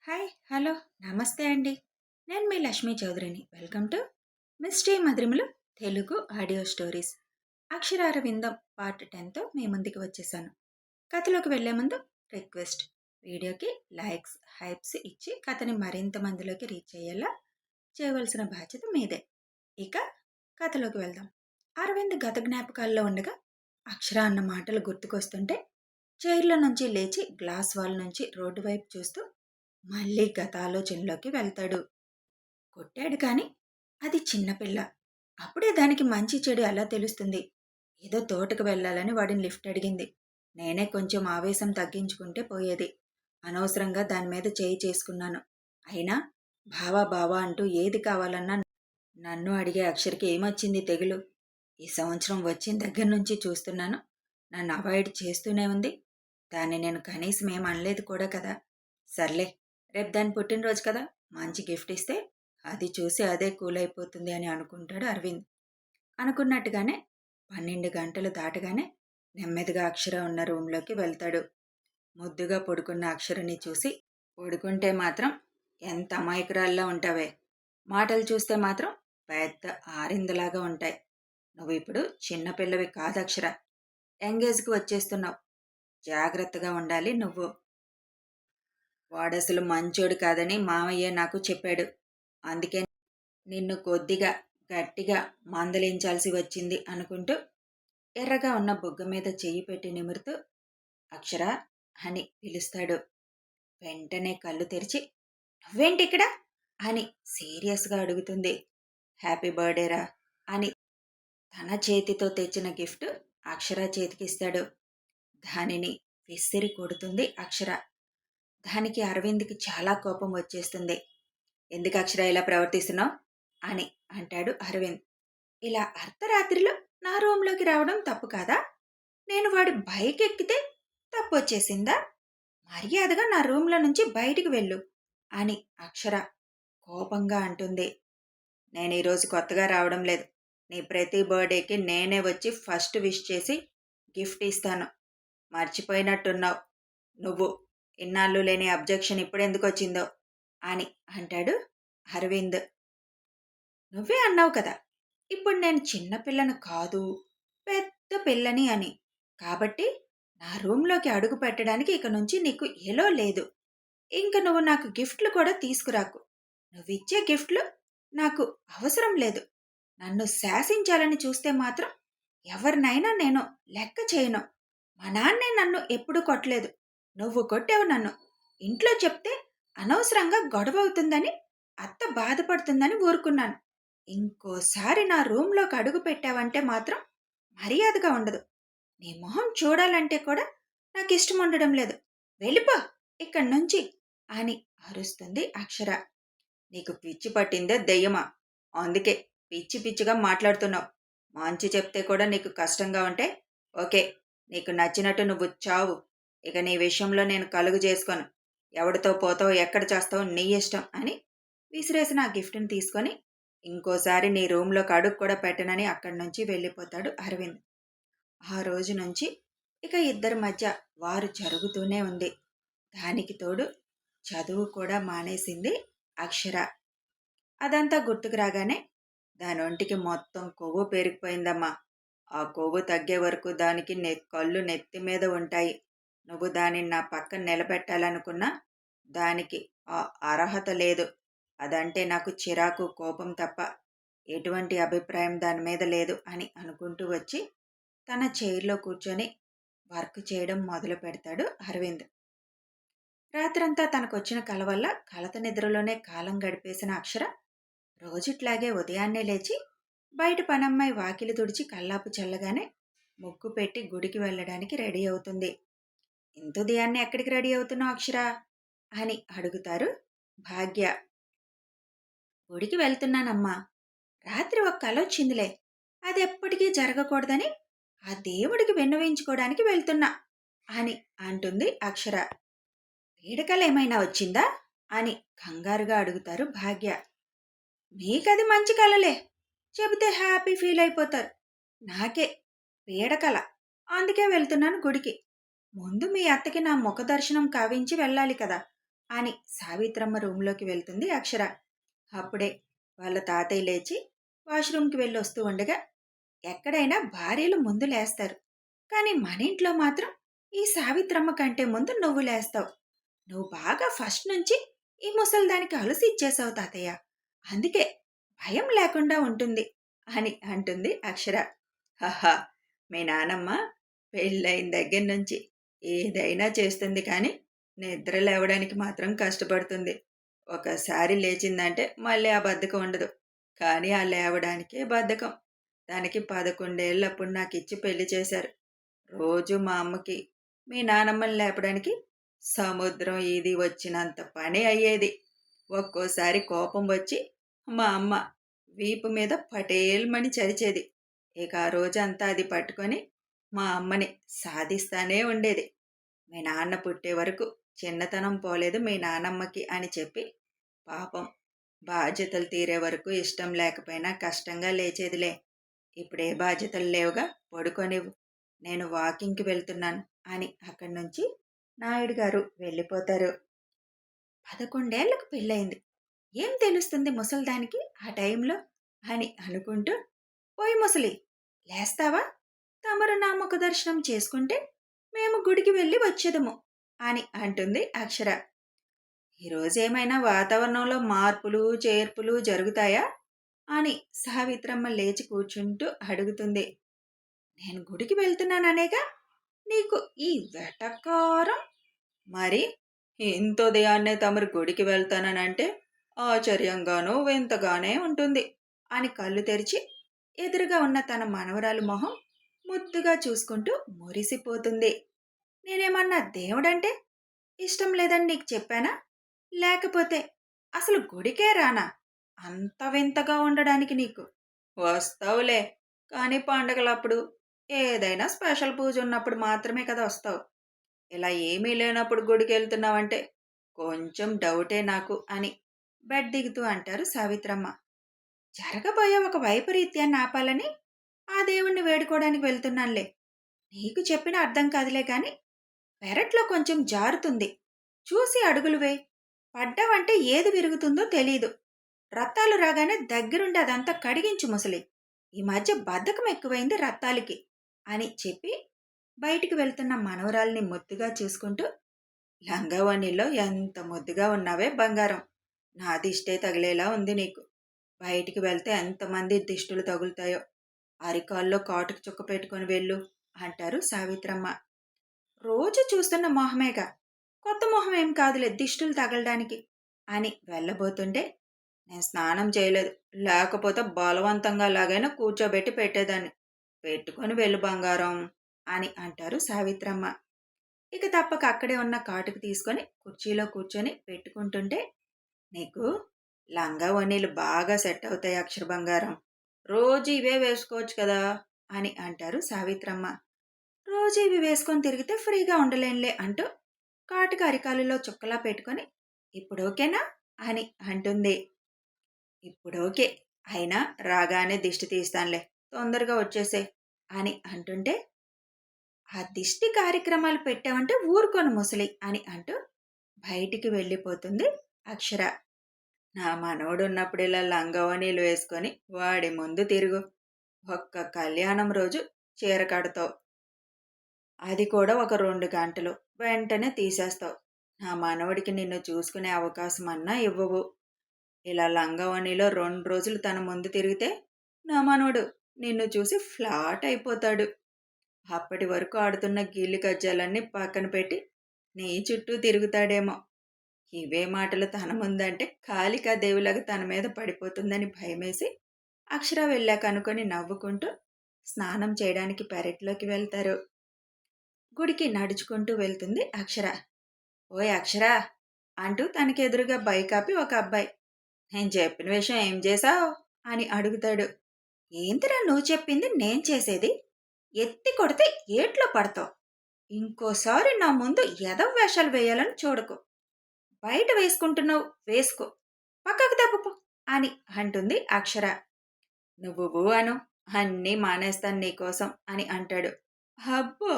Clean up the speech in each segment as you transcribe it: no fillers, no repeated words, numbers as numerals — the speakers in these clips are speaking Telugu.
హాయ్ హలో నమస్తే అండి. నేను మీ లక్ష్మీ చౌదరిని. వెల్కమ్ టు మిస్టరీ మధురిమలు Telugu audio stories. Aksharaaravindam part 10తో మీ ముందుకు వచ్చేసాను. కథలోకి వెళ్లే ముందు రిక్వెస్ట్: వీడియోకి లైక్స్ హైప్స్ ఇచ్చి కథని మరింత మందిలోకి రీచ్ అయ్యేలా చేయవలసిన బాధ్యత మీదే. ఇక కథలోకి వెళ్దాం. అరవింద్ గత జ్ఞాపకాల్లో ఉండగా అక్షర అన్న మాటలు గుర్తుకొస్తుంటే చైర్ల నుంచి లేచి గ్లాస్ వాల్ నుంచి రోడ్డు వైపు చూస్తూ మళ్ళీ గత ఆలోచనలోకి వెళ్తాడు. కొట్టాడు కాని అది చిన్నపిల్ల. అప్పుడే దానికి మంచి చెడు ఎలా తెలుస్తుంది? ఏదో తోటకు వెళ్ళాలని వాడిని లిఫ్ట్ అడిగింది. నేనే కొంచెం ఆవేశం తగ్గించుకుంటే పోయేది. అనవసరంగా దాని మీద చేయి చేసుకున్నాను. అయినా బావా బావా అంటూ ఏది కావాలన్నా నన్ను అడిగే అక్షరికి ఏమొచ్చింది తెగులు? ఈ సంవత్సరం వచ్చిన దగ్గర నుంచి చూస్తున్నాను, నన్ను అవాయిడ్ చేస్తూనే ఉంది. దాన్ని నేను కనీసం ఏం అనలేదు కూడా కదా. సర్లే, రేపు దాని పుట్టినరోజు కదా, మంచి గిఫ్ట్ ఇస్తే అది చూసి అదే కూల్ అయిపోతుంది అని అనుకుంటాడు అరవింద్. అనుకున్నట్టుగానే 12 గంటలు దాటగానే నెమ్మదిగా అక్షర ఉన్న రూంలోకి వెళ్తాడు. ముద్దుగా పడుకున్న అక్షరని చూసి, పడుకుంటే మాత్రం ఎంత అమాయకురాల్లా ఉంటావే, మాటలు చూస్తే మాత్రం పెద్ద ఆరిందలాగా ఉంటాయి. నువ్వు ఇప్పుడు చిన్నపిల్లవి కాదక్షర, ఎంగేజ్కి వచ్చేస్తున్నావు. జాగ్రత్తగా ఉండాలి నువ్వు. వాడసలు మంచోడు కాదని మామయ్య నాకు చెప్పాడు. అందుకే నిన్ను కొద్దిగా గట్టిగా మందలించాల్సి వచ్చింది అనుకుంటూ ఎర్రగా ఉన్న బుగ్గ మీద చెయ్యి పెట్టి నిమురుతూ అక్షర అని పిలుస్తాడు. వెంటనే కళ్ళు తెరిచి నువ్వేంటిక్కడ అని సీరియస్గా అడుగుతుంది. హ్యాపీ బర్త్డేరా అని తన చేతితో తెచ్చిన గిఫ్ట్ అక్షర చేతికిస్తాడు. దానిని విసిరి కొడుతుంది అక్షర. దానికి అరవింద్కి చాలా కోపం వచ్చేస్తుంది. ఎందుకు అక్షర ఇలా ప్రవర్తిస్తున్నావు అని అంటాడు అరవింద్. ఇలా అర్ధరాత్రిలో నా రూంలోకి రావడం తప్పు కాదా? నేను వాడి బైక్ ఎక్కితే తప్పు వచ్చేసిందా? మర్యాదగా నా రూంలో నుంచి బయటికి వెళ్ళు అని అక్షర కోపంగా అంటుంది. నేను ఈరోజు కొత్తగా రావడం లేదు. నీ ప్రతి బర్త్డేకి నేనే వచ్చి ఫస్ట్ విష్ చేసి గిఫ్ట్ ఇస్తాను. మర్చిపోయినట్టున్నావు నువ్వు. ఇన్నాళ్ళు లేని అబ్జెక్షన్ ఇప్పుడెందుకు వచ్చిందో అని అంటాడు అరవింద్. నువ్వే అన్నావు కదా ఇప్పుడు నేను చిన్నపిల్లను కాదు, పెద్ద పిల్లని అని. కాబట్టి నా రూంలోకి అడుగు పెట్టడానికి ఇక నుంచి నీకు ఎలో లేదు. ఇంక నువ్వు నాకు గిఫ్ట్లు కూడా తీసుకురాకు. నువ్విచ్చే గిఫ్ట్లు నాకు అవసరం లేదు. నన్ను శాసించాలని చూస్తే మాత్రం ఎవరినైనా నేను లెక్క చేయను. మా నాన్నే నన్ను ఎప్పుడూ కొట్టలేదు. నువ్వు కొట్టావు నన్ను. ఇంట్లో చెప్తే అనవసరంగా గొడవ అవుతుందని, అత్త బాధపడుతుందని ఊరుకున్నాను. ఇంకోసారి నా రూంలోకి అడుగు పెట్టావంటే మాత్రం మర్యాదగా ఉండదు. నీ మొహం చూడాలంటే కూడా నాకు ఇష్టం ఉండడం లేదు. వెళ్ళిపో ఇక్కడి నుంచి అని అరుస్తుంది అక్షర. నీకు పిచ్చి పట్టిందే దెయ్యమా? అందుకే పిచ్చి పిచ్చిగా మాట్లాడుతున్నావు. మంచి చెప్తే కూడా నీకు కష్టంగా ఉంటే ఓకే, నీకు నచ్చినట్టు నువ్వు చావు. ఇక నీ విషయంలో నేను కలుగు చేసుకోను. ఎవడితో పోతావో ఎక్కడ చేస్తావో నీ ఇష్టం అని విసిరేసిన ఆ గిఫ్ట్ని తీసుకొని ఇంకోసారి నీ రూంలోకి అడుగు కూడా పెట్టనని అక్కడి నుంచి వెళ్ళిపోతాడు అరవింద్. ఆ రోజు నుంచి ఇక ఇద్దరి మధ్య వారు జరుగుతూనే ఉంది. దానికి తోడు చదువు కూడా మానేసింది అక్షర. అదంతా గుర్తుకు రాగానే దాని ఒంటికి మొత్తం కొవ్వు పెరిగిపోయిందమ్మా. ఆ కొవ్వు తగ్గే వరకు దానికి కళ్ళు నెత్తి మీద ఉంటాయి. నువ్వు దానిని నా పక్కన నిలబెట్టాలనుకున్నా దానికి ఆ అర్హత లేదు. అదంటే నాకు చిరాకు కోపం తప్ప ఎటువంటి అభిప్రాయం దాని మీద లేదు అని అనుకుంటూ వచ్చి తన చైర్లో కూర్చొని వర్క్ చేయడం మొదలు పెడతాడు అరవింద్. రాత్రంతా తనకొచ్చిన కల వల్ల కలత నిద్రలోనే కాలం గడిపేసిన అక్షర రోజుట్లాగే ఉదయాన్నే లేచి బయట పనమ్మాయి వాకిలి తుడిచి కల్లాపు చల్లగానే ముగ్గు పెట్టి గుడికి వెళ్ళడానికి రెడీ అవుతుంది. ఇంత ఉదయాన్నే ఎక్కడికి రెడీ అవుతున్నావు అక్షర అని అడుగుతారు భాగ్య. గుడికి వెళ్తున్నానమ్మా. రాత్రి ఒక కల వచ్చిందిలే, అది ఎప్పటికీ జరగకూడదని ఆ దేవుడికి విన్నవించుకోవడానికి వెళ్తున్నా అని అంటుంది అక్షర. పీడకలేమైనా వచ్చిందా అని కంగారుగా అడుగుతారు భాగ్య. మీకది మంచి కలలే, చెబితే హ్యాపీ ఫీల్ అయిపోతారు. నాకే పీడకల, అందుకే వెళ్తున్నాను గుడికి. ముందు మీ అత్తకి నా ముఖ దర్శనం కావించి వెళ్ళాలి కదా. అని సావిత్రమ్మ రూంలోకి వెళ్తుంది అక్షర. అప్పుడే వాళ్ళ తాతయ్య లేచి వాష్రూమ్కి వెళ్ళి వస్తూ ఉండగా, ఎక్కడైనా భార్యలు ముందు లేస్తారు, కానీ మన ఇంట్లో మాత్రం ఈ సావిత్రమ్మ కంటే ముందు నువ్వు లేస్తావు. నువ్వు బాగా ఫస్ట్ నుంచి ఈ ముసల్దానికి అలసి ఇచ్చేసావు తాతయ్య. అందుకే భయం లేకుండా ఉంటుంది అని అంటుంది అక్షర. హహా, మీ నానమ్మ పెళ్ళైన దగ్గర నుంచి ఏదైనా చేస్తుంది కానీ నిద్ర లేవడానికి మాత్రం కష్టపడుతుంది. ఒకసారి లేచిందంటే మళ్ళీ ఆ బద్ధకం ఉండదు. కానీ ఆ లేవడానికే బద్ధకం. దానికి 11 ఏళ్ళప్పుడు నాకిచ్చి పెళ్లి చేశారు. రోజు మా అమ్మకి మీ నానమ్మని లేపడానికి సముద్రం ఈది వచ్చినంత పని అయ్యేది. ఒక్కోసారి కోపం వచ్చి మా అమ్మ వీపు మీద పటేల్మని చరిచేది. ఇక ఆ రోజంతా అది పట్టుకొని మా అమ్మని సాధిస్తానే ఉండేది. మీ నాన్న పుట్టే వరకు చిన్నతనం పోలేదు మీ నానమ్మకి అని చెప్పి, పాపం బాధ్యతలు తీరే వరకు ఇష్టం లేకపోయినా కష్టంగా లేచేదిలే. ఇప్పుడే బాధ్యతలు లేవుగా, పడుకోనివ్వు, నేను వాకింగ్కి వెళ్తున్నాను అని అక్కడి నుంచి నాయుడు గారు వెళ్ళిపోతారు. 11 ఏళ్లకు పెళ్ళయింది. ఏం తెలుస్తుంది ముసల్దానికి ఆ టైంలో అని అనుకుంటూ, ఓయ్ ముసలి, లేస్తావా? తమరు నా ముఖ దర్శనం చేసుకుంటే మేము గుడికి వెళ్ళి వచ్చేదము అని అంటుంది అక్షర. ఈరోజేమైనా వాతావరణంలో మార్పులు చేర్పులు జరుగుతాయా అని సావిత్రమ్మ లేచి కూర్చుంటూ అడుగుతుంది. నేను గుడికి వెళ్తున్నాననేగా నీకు ఈ వెటకారం. మరి ఇంత ఉదయాన్నే తమరు గుడికి వెళ్తానంటే ఆశ్చర్యంగానూ వింతగానే ఉంటుంది అని కళ్ళు తెరిచి ఎదురుగా ఉన్న తన మనవరాలు మొహం ముద్దుగా చూసుకుంటూ మురిసిపోతుంది. నేనేమన్నా దేవుడంటే ఇష్టం లేదని నీకు చెప్పానా? లేకపోతే అసలు గుడికే రానా అంత వింతగా ఉండడానికి నీకు? వస్తావులే, కానీ పండగలప్పుడు ఏదైనా స్పెషల్ పూజ ఉన్నప్పుడు మాత్రమే కదా వస్తావు. ఇలా ఏమీ లేనప్పుడు గుడికి వెళ్తున్నావంటే కొంచెం డౌటే నాకు అని బెడ్ దిగుతూ అంటారు సావిత్రమ్మ. జరగబోయే ఒక వైపరీత్యాన్ని ఆపాలని ఆ దేవుణ్ణి వేడుకోవడానికి వెళ్తున్నానులే. నీకు చెప్పిన అర్థం కాదులే కాని పెరట్లో కొంచెం జారుతుంది, చూసి అడుగులు వేయి. పడ్డావంటే ఏది విరుగుతుందో తెలీదు. రత్తాలు రాగానే దగ్గరుండి అదంతా కడిగించు ముసలి. ఈ మధ్య బద్ధకం ఎక్కువైంది రత్తాలకి అని చెప్పి బయటికి వెళ్తున్న మనవరాల్ని ముద్దుగా చూసుకుంటూ, లంగావణిలో ఎంత ముద్దుగా ఉన్నావే బంగారం, నా దిష్టే తగిలేలా ఉంది నీకు. బయటికి వెళ్తే ఎంతమంది దిష్టులు తగులుతాయో, అరికాల్లో కాటుకు చుక్క పెట్టుకొని వెళ్ళు అంటారు సావిత్రమ్మ. రోజు చూస్తున్న మొహమేగా, కొత్త మొహం ఏం కాదులే దిష్టులు తగలడానికి అని వెళ్ళబోతుంటే, నేను స్నానం చేయలేదు, లేకపోతే బలవంతంగా లాగైనా కూర్చోబెట్టి పెట్టేదాన్ని. పెట్టుకొని వెళ్ళు బంగారం అని అంటారు సావిత్రమ్మ. ఇక తప్పక అక్కడే ఉన్న కాటుకు తీసుకొని కుర్చీలో కూర్చొని పెట్టుకుంటుంటే, నీకు లంగా ఓణీలు బాగా సెట్ అవుతాయి అక్షర బంగారం, రోజు ఇవే వేసుకోవచ్చు కదా అని అంటారు సావిత్రమ్మ. రోజు ఇవి వేసుకొని తిరిగితే ఫ్రీగా ఉండలేనులే అంటూ కాటుక అరికాలులో చుక్కలా పెట్టుకొని, ఇప్పుడు ఓకేనా అని అంటుంది. ఇప్పుడు ఓకే, అయినా రాగానే దిష్టి తీస్తానులే, తొందరగా వచ్చేసే అని అంటుంటే, ఆ దిష్టి కార్యక్రమాలు పెట్టామంటే ఊరుకోను ముసలి అని అంటూ బయటికి వెళ్ళిపోతుంది అక్షర. నా మనవడు ఉన్నప్పుడు ఇలా లంగావనీలు వేసుకొని వాడి ముందు తిరుగు. ఒక్క కళ్యాణం రోజు చీర కడతావు, అది కూడా ఒక 2 గంటలు, వెంటనే తీసేస్తావు. నా మనవడికి నిన్ను చూసుకునే అవకాశం అన్నా ఇవ్వవు. ఇలా లంగావణిలో 2 రోజులు తన ముందు తిరిగితే నా మనవడు నిన్ను చూసి ఫ్లాట్ అయిపోతాడు. అప్పటి వరకు ఆడుతున్న గీళ్ళు కజ్జాలన్నీ పక్కన పెట్టి నీ చుట్టూ తిరుగుతాడేమో. ఇవే మాటలు తన ముందంటే కాళికాదేవిలాగా తన మీద పడిపోతుందని భయమేసి అక్షర వెళ్ళాక అనుకొని నవ్వుకుంటూ స్నానం చేయడానికి పెరట్లోకి వెళ్తారు. గుడికి నడుచుకుంటూ వెళ్తుంది అక్షర. ఓయ్ అక్షరా అంటూ తనకెదురుగా బైక్ ఆపి ఒక అబ్బాయి, నేను చెప్పిన విషయం ఏం చేశావు అని అడుగుతాడు. ఏంటిరా నువ్వు చెప్పింది నేను చేసేది? ఎత్తి కొడితే ఏట్లో పడతావు. ఇంకోసారి నా ముందు ఎదవ వేషాలు వేయాలని చూడకు. బయట వేసుకుంటున్నావు వేసుకో, పక్కకు తప్పుకో అని అంటుంది అక్షర. నువ్వు ఊ అను, అన్నీ మానేస్తాను నీకోసం అని అంటాడు. అబ్బో,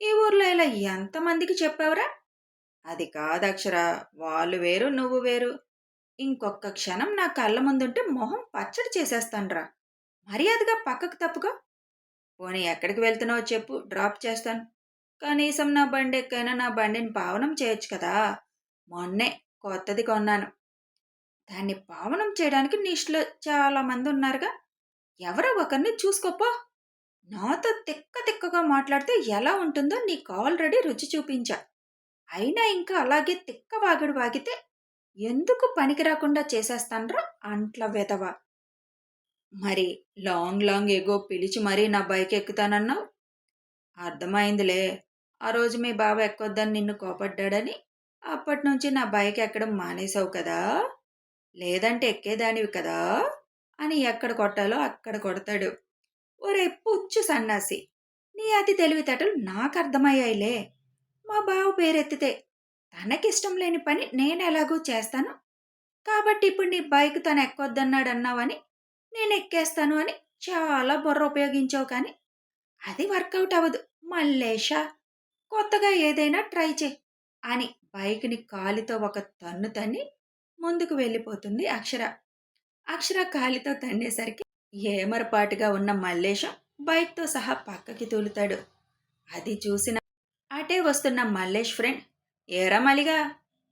ఈ ఊర్లో ఇలా ఎంతమందికి చెప్పావురా? అది కాదు అక్షర. వాళ్ళు వేరు, నువ్వు వేరు. ఇంకొక్క క్షణం నా కళ్ళ ముందుంటే మొహం పచ్చడి చేసేస్తానురా. మర్యాదగా పక్కకు తప్పుకో. పోనీ ఎక్కడికి వెళ్తున్నావో చెప్పు, డ్రాప్ చేస్తాను. కనీసం నా బండి ఎక్కైనా నా బండిని పావనం చేయొచ్చు కదా. మొన్నే కొత్తది కొన్నాను. దాన్ని పావనం చేయడానికి నీ ఇష్టలో చాలా మంది ఉన్నారుగా. ఎవరో ఒకరిని చూసుకోపో. నాతో తిక్క తిక్కగా మాట్లాడితే ఎలా ఉంటుందో నీకు ఆల్రెడీ రుచి చూపించా. అయినా ఇంకా అలాగే తిక్క వాగుడు వాగితే ఎందుకు పనికి రాకుండా చేసేస్తాన్రా అంట్ల వెధవ. మరి లాంగ్ లాంగ్ ఎగో పిలిచి మరీ నా బైక్ ఎక్కుతానన్నావు. అర్థమైందిలే. ఆ రోజు మీ బావ ఎక్కొద్దని నిన్ను కోపడ్డాడని అప్పటినుంచి నా బైక్ ఎక్కడం మానేశావు కదా. లేదంటే ఎక్కేదానివి కదా అని ఎక్కడ కొట్టాలో అక్కడ కొడతాడు. ఒరే పుచ్చు సన్నాసి, నీ అతి తెలివితేటలు నాకు అర్థమయ్యాయిలే. మా బావ పేరెత్తితే తనకిష్టం లేని పని నేనెలాగూ చేస్తాను. కాబట్టి ఇప్పుడు నీ బైక్ తను ఎక్కొద్దన్నాడన్నావని నేను ఎక్కేస్తాను అని చాలా బుర్ర ఉపయోగించావు. కానీ అది వర్కౌట్ అవ్వదు మల్లేషా. కొత్తగా ఏదైనా ట్రై చేయి అని బైక్ని కాలితో ఒక తన్ను తన్ని ముందుకు వెళ్ళిపోతుంది అక్షర. అక్షర కాలితో తన్నేసరికి ఏమరపాటుగా ఉన్న మల్లేశం బైక్తో సహా పక్కకి తూలుతాడు. అది చూసిన అటే వస్తున్న మల్లేష్ ఫ్రెండ్, ఏరా మలిగా,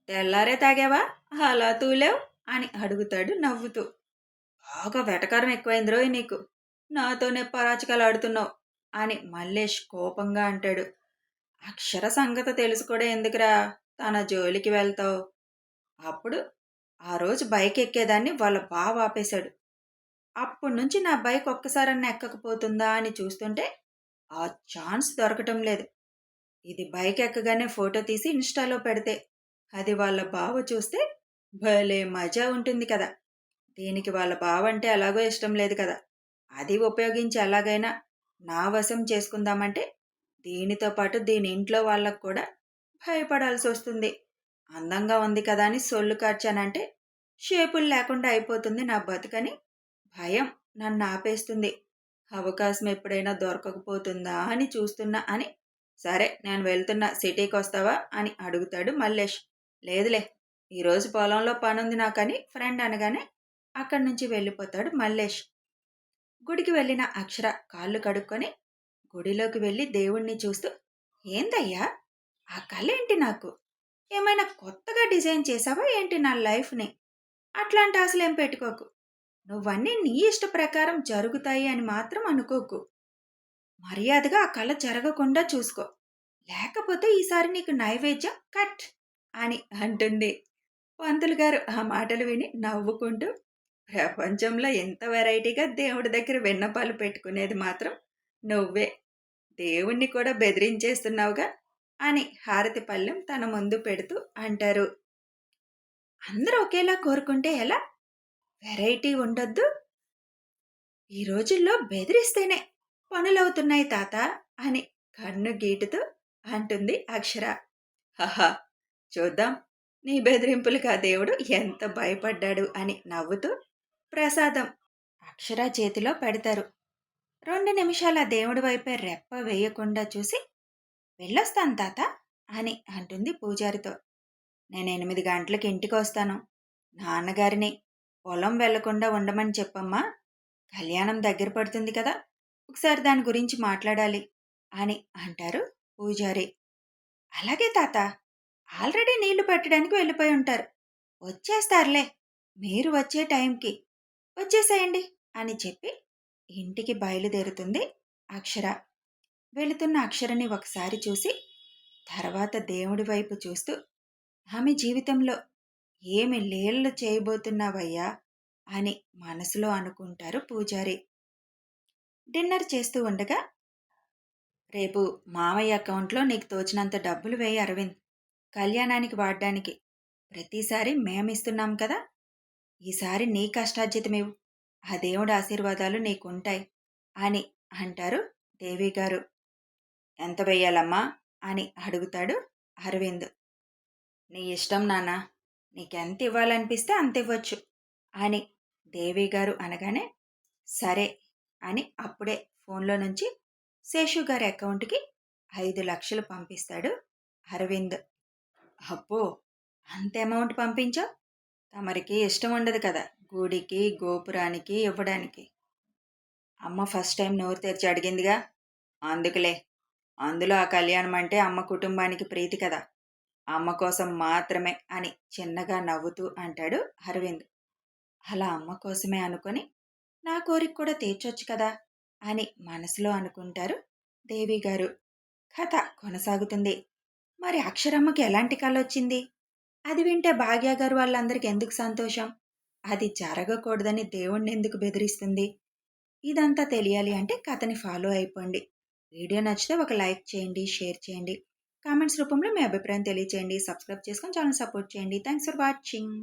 తెల్లారే తాగావా, అలా తూలేవ్ అని అడుగుతాడు నవ్వుతూ. బాగా వెటకారం ఎక్కువైందిరోయ్ నీకు, నాతోనే పరాచకాలు ఆడుతున్నావు అని మల్లేష్ కోపంగా అంటాడు. అక్షర సంగతి తెలుసు కూడా ఎందుకురా తన జోలికి వెళ్తావు. అప్పుడు ఆ రోజు బైక్ ఎక్కేదాన్ని వాళ్ళ బావ ఆపేశాడు. అప్పటి నుంచి నా బైక్ ఒక్కసారన్నా ఎక్కకపోతుందా అని చూస్తుంటే ఆ ఛాన్స్ దొరకటం లేదు. ఇది బైక్ ఎక్కగానే ఫోటో తీసి ఇన్స్టాలో పెడితే అది వాళ్ళ బావ చూస్తే భలే మజా ఉంటుంది కదా. దీనికి వాళ్ళ బావ అంటే ఎలాగో ఇష్టం లేదు కదా. అది ఉపయోగించి ఎలాగైనా నా వశం చేసుకుందామంటే దీనితో పాటు దీని ఇంట్లో వాళ్ళకు కూడా భయపడాల్సి వస్తుంది. అందంగా ఉంది కదా అని సొల్లు కార్చానంటే షేపులు లేకుండా అయిపోతుంది నా బతుకని భయం నన్ను ఆపేస్తుంది. అవకాశం ఎప్పుడైనా దొరకకపోతుందా అని చూస్తున్నా అని. సరే నేను వెళ్తున్నా, సిటీకి వస్తావా అని అడుగుతాడు మల్లేష్. లేదులే, ఈరోజు పొలంలో పనుంది నాకని ఫ్రెండ్ అనగానే అక్కడి నుంచి వెళ్ళిపోతాడు మల్లేష్. గుడికి వెళ్ళిన అక్షర కాళ్ళు కడుక్కొని గుడిలోకి వెళ్ళి దేవుణ్ణి చూస్తూ, ఏందయ్యా ఆ కళ ఏంటి, నాకు ఏమైనా కొత్తగా డిజైన్ చేసావా ఏంటి నా లైఫ్ని? అట్లాంటి ఆశలేం పెట్టుకోకు. నువ్వన్నీ నీ ఇష్ట ప్రకారం జరుగుతాయి అని మాత్రం అనుకోకు. మర్యాదగా ఆ కళ జరగకుండా చూసుకో. లేకపోతే ఈసారి నీకు నైవేద్యం కట్ అని అంటుంది. పంతులు గారు ఆ మాటలు విని నవ్వుకుంటూ, ప్రపంచంలో ఎంత వెరైటీగా దేవుడి దగ్గర విన్నపాలు పెట్టుకునేది మాత్రం నువ్వే. దేవుణ్ణి కూడా బెదిరించేస్తున్నావుగా అని హారతి పళ్ళెం తన ముందు పెడుతూ అంటారు. అందరూ ఒకేలా కోరుకుంటే ఎలా? వెరైటీ ఉండొద్దు. ఈ రోజుల్లో బెదిరిస్తేనే పనులవుతున్నాయి తాత అని కన్ను గీటుతూ అంటుంది అక్షర. హహా, చూద్దాం నీ బెదిరింపులకు ఆ దేవుడు ఎంత భయపడ్డాడు అని నవ్వుతూ ప్రసాదం అక్షర చేతిలో పెడతారు. 2 నిమిషాలు ఆ దేవుడి వైపే రెప్ప వేయకుండా చూసి, వెళ్ళొస్తాను తాత అని అంటుంది పూజారితో. నేను 8 గంటలకి ఇంటికి వస్తాను. నాన్నగారిని పొలం వెళ్లకుండా ఉండమని చెప్పమ్మా. కళ్యాణం దగ్గర పడుతుంది కదా, ఒకసారి దాని గురించి మాట్లాడాలి అని అంటారు పూజారి. అలాగే తాత, ఆల్రెడీ నీళ్లు పెట్టడానికి వెళ్ళిపోయి ఉంటారు. వచ్చేస్తారులే, మీరు వచ్చే టైంకి వచ్చేసేయండి అని చెప్పి ఇంటికి బయలుదేరుతుంది అక్షర. వెళుతున్న అక్షరని ఒకసారి చూసి తర్వాత దేవుడి వైపు చూస్తూ, ఆమె జీవితంలో ఏమి లీలలు చేయబోతున్నావయ్యా అని మనసులో అనుకుంటారు పూజారి. డిన్నర్ చేస్తూ ఉండగా, రేపు మామయ్య అకౌంట్లో నీకు తోచినంత డబ్బులు వేయి అరవింద్, కళ్యాణానికి వాడడానికి. ప్రతిసారి మేమిస్తున్నాం కదా, ఈసారి నీ కష్టార్జితమేవు, ఆ దేవుడి ఆశీర్వాదాలు నీకుంటాయి అని అంటారు దేవిగారు. ఎంత వెయ్యాలమ్మా అని అడుగుతాడు అరవింద్. నీ ఇష్టం నాన్న, నీకెంత ఇవ్వాలనిపిస్తే అంత ఇవ్వచ్చు అని దేవిగారు అనగానే, సరే అని అప్పుడే ఫోన్లో నుంచి శేషు గారి అకౌంట్కి 5 లక్షలు పంపిస్తాడు అరవింద్. అబ్బో! అంత అమౌంట్ పంపించావు? తమరికి ఇష్టం ఉండదు కదా! గుడికి, గోపురానికి ఇవ్వడానికి. అమ్మ ఫస్ట్ టైమ్ నోరు తెరిచి అడిగిందిగా! అందుకులే. అందులో ఆ కళ్యాణం అంటే అమ్మ కుటుంబానికి ప్రీతి కదా! అమ్మ కోసం మాత్రమే అని చిన్నగా నవ్వుతూ అంటాడు అరవింద్. అలా అమ్మ కోసమే అనుకొని నా కోరిక కూడా తీర్చొచ్చు కదా అని మనసులో అనుకుంటారు దేవిగారు. కథ కొనసాగుతుంది. మరి అక్షరమ్మకి ఎలాంటి కలొచ్చింది? అది వింటే భాగ్య గారు వాళ్ళందరికీ ఎందుకు సంతోషం? అది జరగకూడదని దేవుణ్ణెందుకు బెదిరిస్తుంది? ఇదంతా తెలియాలి అంటే కథని ఫాలో అయిపోండి. వీడియో నచ్చితే ఒక లైక్ చేయండి, షేర్ చేయండి. కామెంట్స్ రూపంలో మీ అభిప్రాయం తెలియచేయండి. సబ్స్క్రైబ్ చేసుకొని ఛానల్ సపోర్ట్ చేయండి. Thanks for watching.